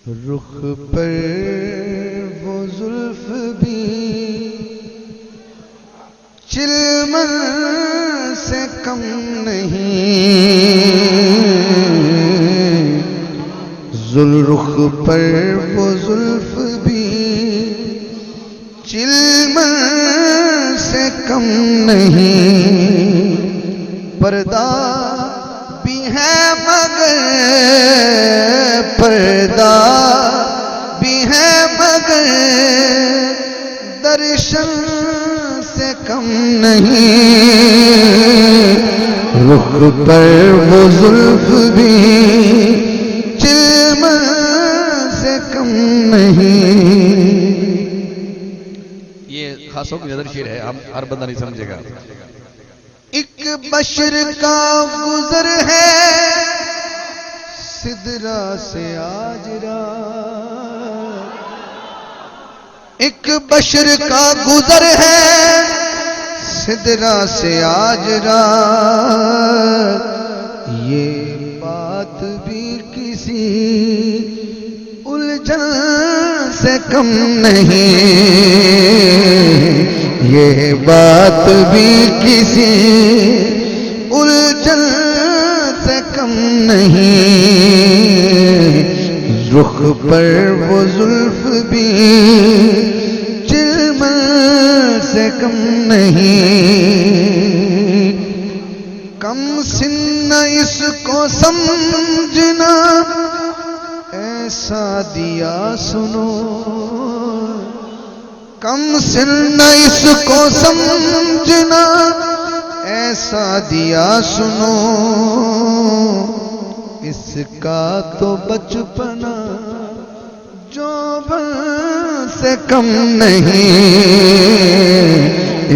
رخ پر وہ زلف بھی چلمن سے کم نہیں، رخ پر وہ زلف بھی چلمن سے کم نہیں، پردہ بھی ہے مگر پردہ بھی ہے مگر درشن سے کم نہیں، رخ پر وہ زلف بھی چلمن سے کم نہیں۔ یہ خاصوں کی نظر شیر ہے، ہر بندہ نہیں سمجھے گا۔ ایک بشر کا گزر ہے سدرا سے آجرا، ایک بشر کا گزر ہے سدرا سے آجرا، یہ بات بھی کسی الجھن سے کم نہیں، یہ بات بھی کسی الجھن سے کم نہیں، رخ پر وہ زلف بھی چلمن سے کم نہیں، کم سن اس کو سمجھنا ایسا دیا سنو، کم سن اس کو سمجھنا ایسا دیا سنو، اس کا تو بچپنا جوبن سے کم نہیں،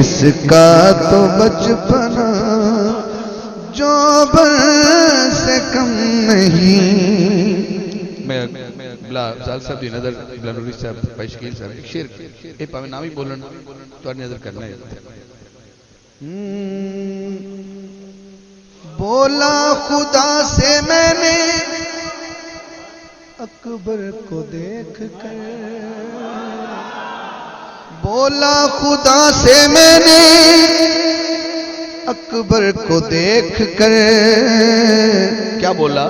اس کا تو بچپنا جوبن سے کم نہیں۔ میں بلا سال صاحب دی نظر بلا نوری صاحب پیشکیل صاحب ایک شیر اے پاویں نام ہی بولنا تو نظر کرنا ہے۔ بولا خدا سے میں نے اکبر کو دیکھ کر، بولا خدا سے میں نے اکبر کو دیکھ کر، کیا بولا؟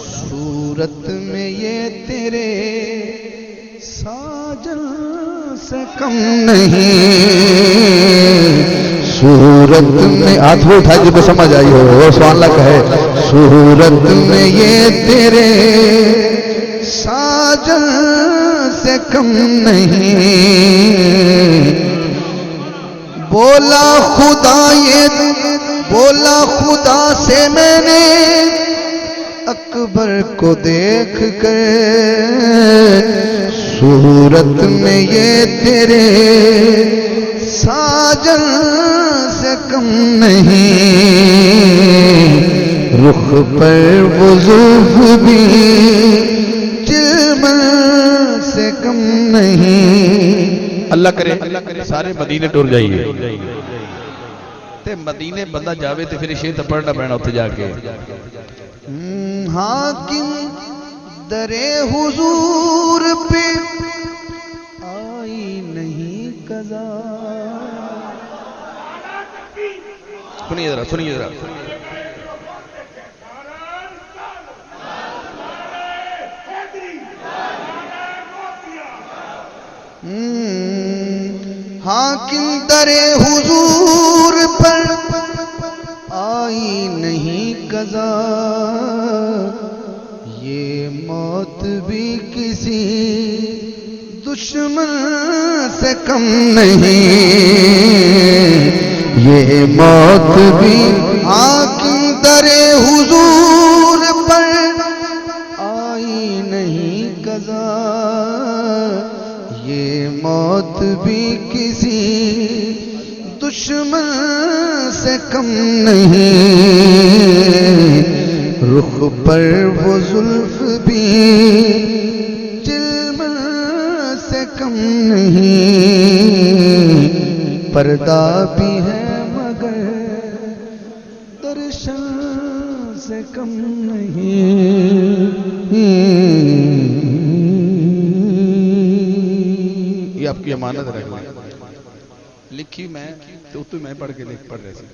صورت میں یہ تیرے ساجن سے کم نہیں، صورت میں ہاتھ وہ اٹھا جب کو سمجھ آئی ہو وہ سبحان اللہ کہے، صورت میں یہ تیرے ساجن سے کم نہیں، بولا خدا سے میں نے اکبر کو دیکھ کر، صورت میں یہ تیرے ساجن سے کم نہیں، رخ پر وہ زلف بھی چلمن سے کم نہیں۔ اللہ کرے سارے مدینے ٹور جائیے تے مدینے بندہ جاوے تے پھر شیر تے پڑھنا پڑنا اتنے جا کے۔ حاکم در حضور پہ آئی نہیں قضا، سنیے ذرا سنیے ذرا، حاکم در حضور پر آئی نہیں قضا، یہ موت بھی کسی دشمن سے کم نہیں، یہ موت بھی حاکم در حضور پر آئی نہیں قضا، یہ موت بھی کسی دشمن سے کم نہیں، رخ پر وہ زلف بھی چلمن سے کم نہیں، پردہ بھی ہے مگر درشن سے کم نہیں۔ آپ کی امانت رکھ لیں لکھی میں تو میں پڑھ کے لکھ پڑھ رہے سی